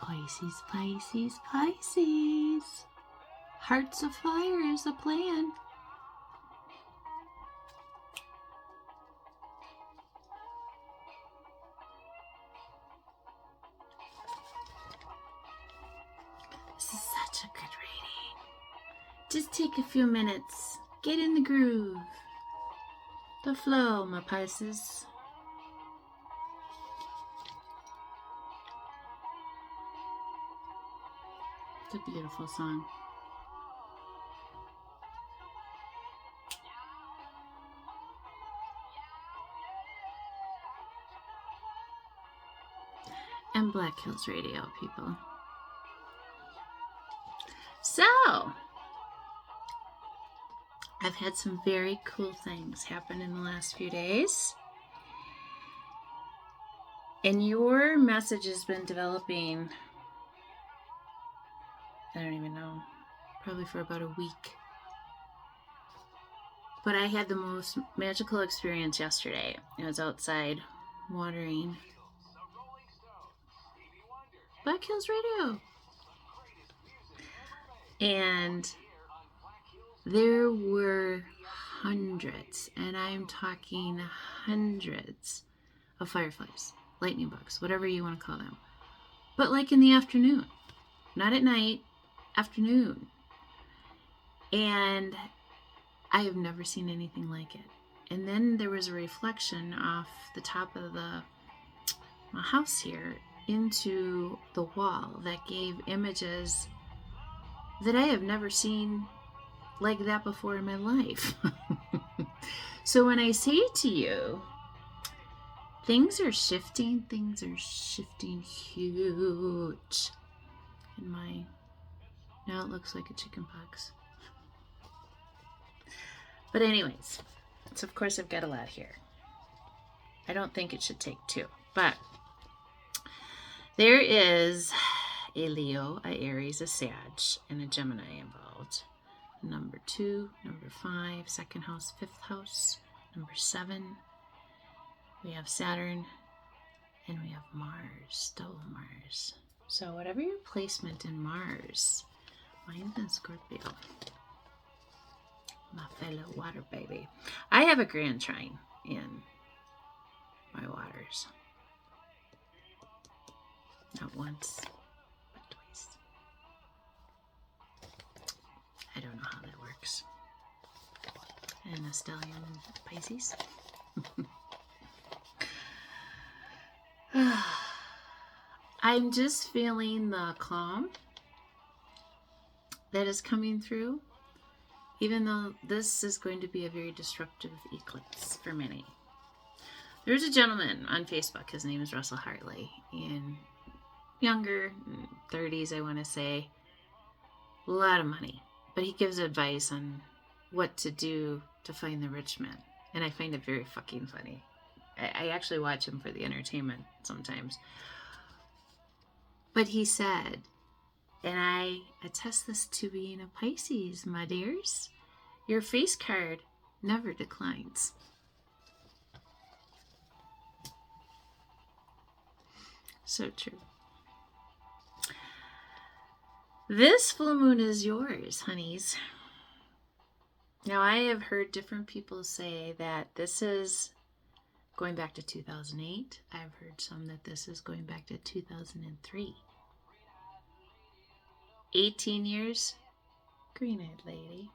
Pisces, Pisces, Pisces. Hearts of fire is a plan. This is such a good reading. Just take a few minutes. Get in the groove. The flow, my Pisces. It's a beautiful song. And Black Hills Radio, people. So, I've had some very cool things happen in the last few days. And your message has been developing, I don't even know, probably for about a week. But I had the most magical experience yesterday. I was outside watering Black Hills Radio. And there were hundreds, and I'm talking hundreds of fireflies, lightning bugs, whatever you want to call them. But like in the afternoon, not at night, afternoon. And I have never seen anything like it. And then there was a reflection off the top of my house here into the wall that gave images that I have never seen like that before in my life. So when I say to you, things are shifting huge. And now it looks like a chicken pox. But anyways, so of course I've got a lot here. I don't think it should take two, but there is a Leo, a Aries, a Sag, and a Gemini involved. Number 2, number 5, second house, fifth house, number 7. We have Saturn, and we have Mars, double Mars. So whatever your placement in Mars, mine's in Scorpio. My fellow water baby. I have a grand trine in my waters. Not once, but twice. I don't know how that works. And a stellium in Pisces. I'm just feeling the calm that is coming through, even though this is going to be a very disruptive eclipse for many. There's a gentleman on Facebook, his name is Russell Hartley, and younger, 30s I want to say, a lot of money, but he gives advice on what to do to find the rich man, and I find it very fucking funny. I actually watch him for the entertainment sometimes. But he said, and I attest this to being a Pisces, my dears, your face card never declines. So true. This full moon is yours, honeys. Now, I have heard different people say that this is going back to 2008. I've heard some that this is going back to 2003. 18 years, green-eyed lady.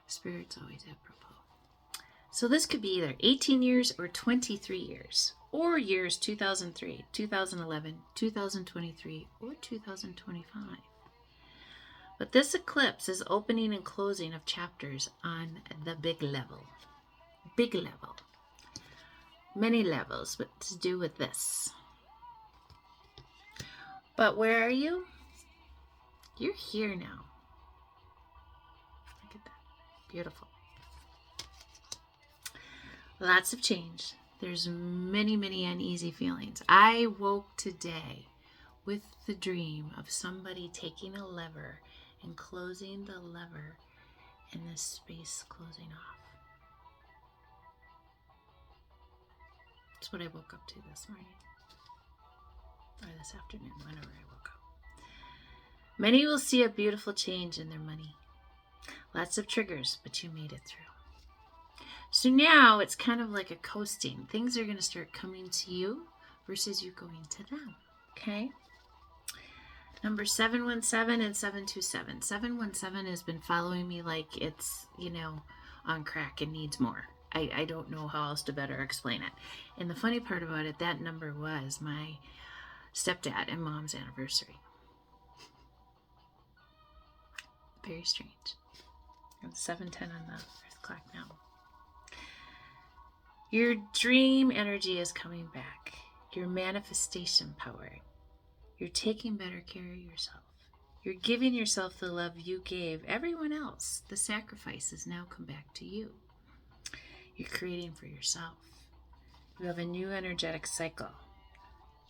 Spirit's always apropos. So this could be either 18 years or 23 years, or years 2003, 2011, 2023, or 2025. But this eclipse is opening and closing of chapters on the big level. Big level. Many levels, but to do with this. But where are you? You're here now. Look at that. Beautiful. Lots of change. There's many, many uneasy feelings. I woke today with the dream of somebody taking a lever and closing the lever and the space closing off. That's what I woke up to this morning. Or this afternoon, whenever I woke up. Many will see a beautiful change in their money. Lots of triggers, but you made it through. So now it's kind of like a coasting. Things are going to start coming to you versus you going to them. Okay? Number 717 and 727. 717 has been following me like it's, on crack and needs more. I don't know how else to better explain it. And the funny part about it, that number was my stepdad and mom's anniversary. Very strange. It's 7:10 on the earth clock now. Your dream energy is coming back. Your manifestation power. You're taking better care of yourself. You're giving yourself the love you gave everyone else. The sacrifices now come back to you. You're creating for yourself. You have a new energetic cycle.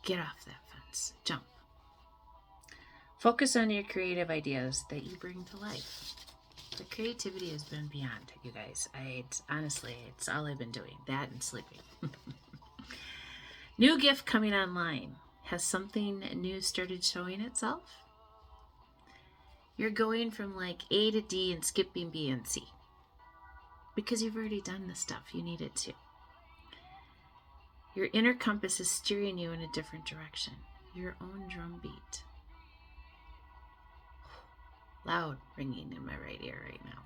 Get off that fence. Jump. Focus on your creative ideas that you bring to life. The creativity has been beyond, you guys. Honestly, it's all I've been doing. That and sleeping. New gift coming online. Has something new started showing itself? You're going from like A to D and skipping B and C. Because you've already done the stuff you needed to. Your inner compass is steering you in a different direction. Your own drum beat. Loud ringing in my right ear right now.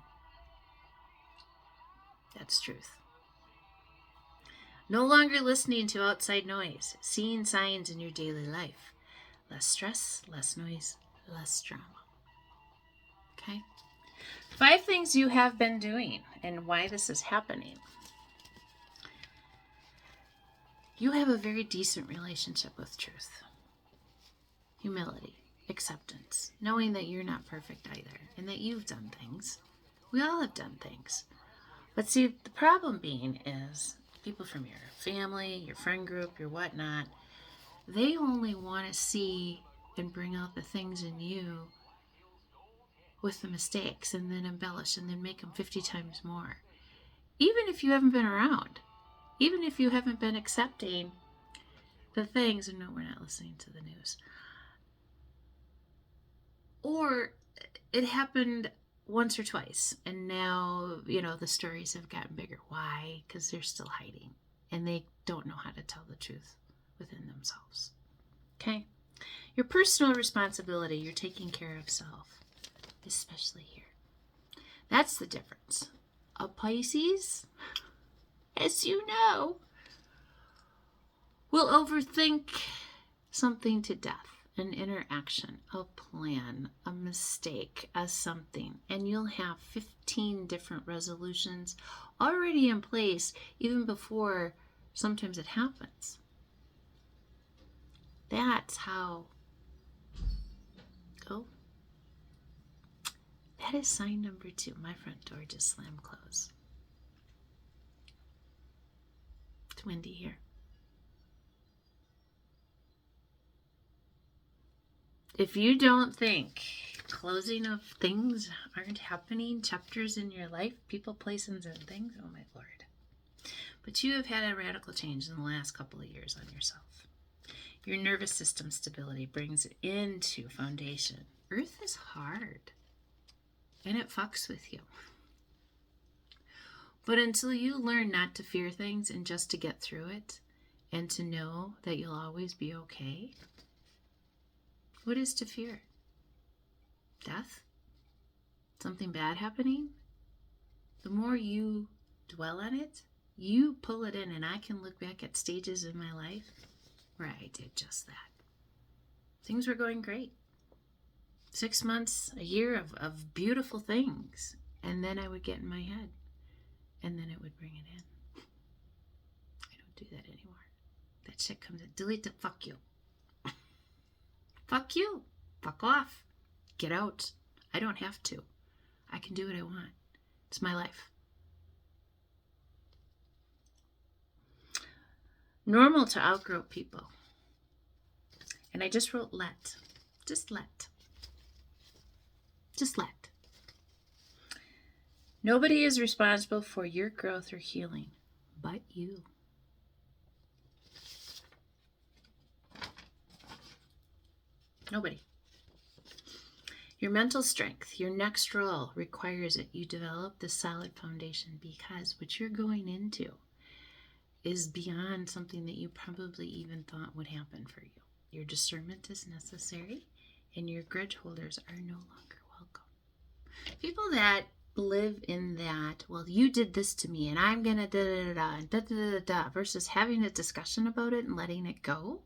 That's truth. No longer listening to outside noise, seeing signs in your daily life. Less stress, less noise, less drama. Okay? 5 things you have been doing and why this is happening. You have a very decent relationship with truth. Humility, acceptance, knowing that you're not perfect either and that you've done things. We all have done things. But see, the problem being is people from your family, your friend group, your whatnot, they only want to see and bring out the things in you with the mistakes and then embellish and then make them 50 times more. Even if you haven't been around, even if you haven't been accepting the things, and no, we're not listening to the news. Or it happened once or twice, and now, the stories have gotten bigger. Why? Because they're still hiding, and they don't know how to tell the truth within themselves. Okay? Your personal responsibility, you're taking care of self, especially here. That's the difference. A Pisces, as you know, will overthink something to death. An interaction, a plan, a mistake, a something, and you'll have 15 different resolutions already in place even before sometimes it happens. That's how, that is sign number 2. My front door just slammed closed. It's windy here. If you don't think closing of things aren't happening, chapters in your life, people, places, and things, oh my Lord. But you have had a radical change in the last couple of years on yourself. Your nervous system stability brings it into foundation. Earth is hard, and it fucks with you. But until you learn not to fear things and just to get through it, and to know that you'll always be okay, what is to fear? Death? Something bad happening? The more you dwell on it, you pull it in, and I can look back at stages in my life where I did just that. Things were going great. 6 months, a year of beautiful things. And then I would get in my head, and then it would bring it in. I don't do that anymore. That shit comes in. Delete it. Fuck you. Fuck you. Fuck off. Get out. I don't have to. I can do what I want. It's my life. Normal to outgrow people. And I just wrote let. Just let. Just let. Nobody is responsible for your growth or healing but you. Nobody. Your mental strength, your next role requires that you develop this solid foundation, because what you're going into is beyond something that you probably even thought would happen for you. Your discernment is necessary, and your grudge holders are no longer welcome. People that live in that, well, you did this to me, and I'm going to da-da-da-da, and da-da-da-da, versus having a discussion about it and letting it go,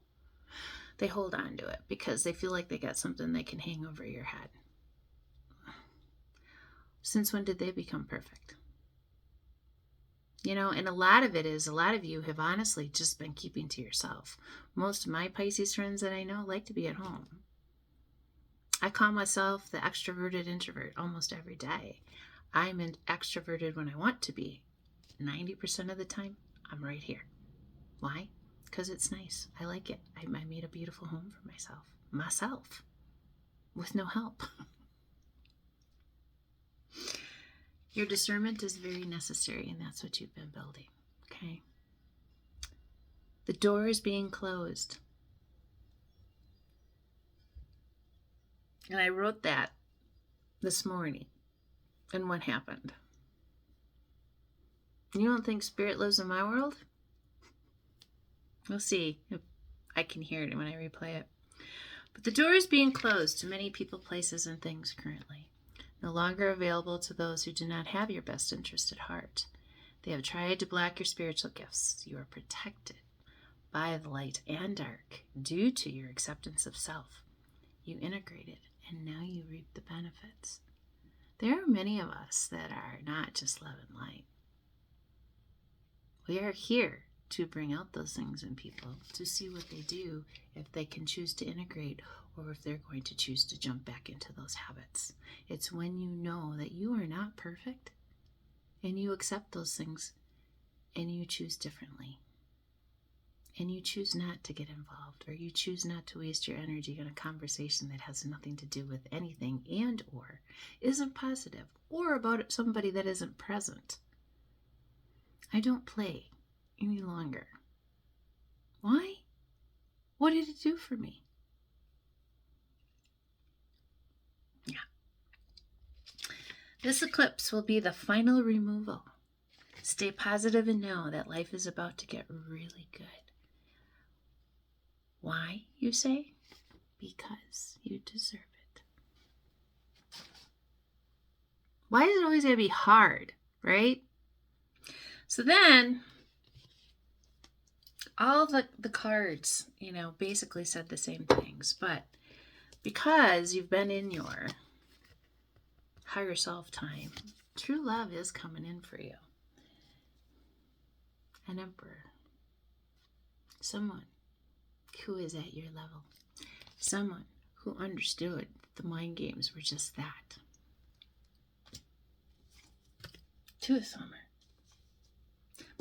they hold on to it because they feel like they got something they can hang over your head. Since when did they become perfect? You know, and a lot of it is, a lot of you have honestly just been keeping to yourself. Most of my Pisces friends that I know like to be at home. I call myself the extroverted introvert almost every day. I'm an extroverted when I want to be. 90% of the time, I'm right here. Why? Because it's nice. I like it. I made a beautiful home for myself, with no help. Your discernment is very necessary, and that's what you've been building, okay? The door is being closed. And I wrote that this morning. And what happened? You don't think Spirit lives in my world? We'll see if I can hear it when I replay it. But the door is being closed to many people, places, and things currently. No longer available to those who do not have your best interest at heart. They have tried to block your spiritual gifts. You are protected by the light and dark due to your acceptance of self. You integrated, and now you reap the benefits. There are many of us that are not just love and light. We are here to bring out those things in people, to see what they do, if they can choose to integrate, or if they're going to choose to jump back into those habits. It's when you know that you are not perfect, and you accept those things, and you choose differently. And you choose not to get involved, or you choose not to waste your energy on a conversation that has nothing to do with anything and or isn't positive, or about somebody that isn't present. I don't play any longer. Why? What did it do for me? Yeah. This eclipse will be the final removal. Stay positive and know that life is about to get really good. Why, you say? Because you deserve it. Why is it always going to be hard, right? So then, all the cards, basically said the same things. But because you've been in your higher self time, true love is coming in for you. An emperor. Someone who is at your level. Someone who understood the mind games were just that. Two of summer.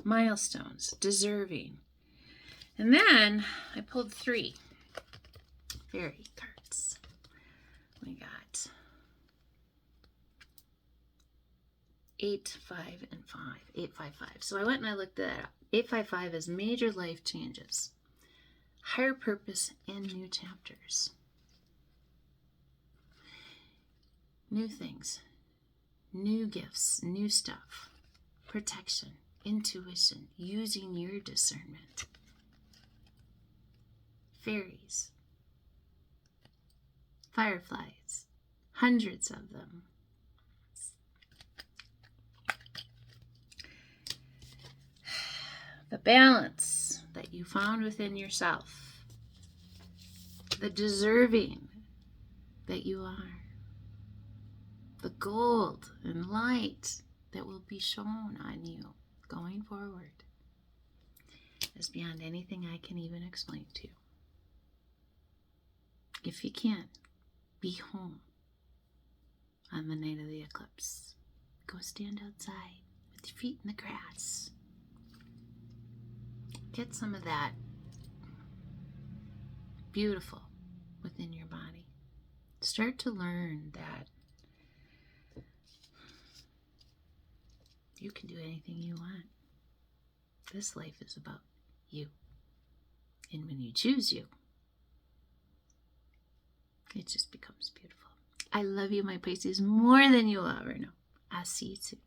Milestones. Deserving. And then I pulled 3 fairy cards. We got 8, 5, and 5. 8, 5, 5. So I went and I looked that up. 8, 5, 5 is major life changes, higher purpose, and new chapters. New things, new gifts, new stuff, protection, intuition, using your discernment. Fairies, fireflies, hundreds of them. The balance that you found within yourself, the deserving that you are, the gold and light that will be shown on you going forward is beyond anything I can even explain to you. If you can, be home on the night of the eclipse. Go stand outside with your feet in the grass. Get some of that beautiful within your body. Start to learn that you can do anything you want. This life is about you. And when you choose you, It just becomes beautiful. I love you, my Pisces, more than you'll ever know. I'll see you soon.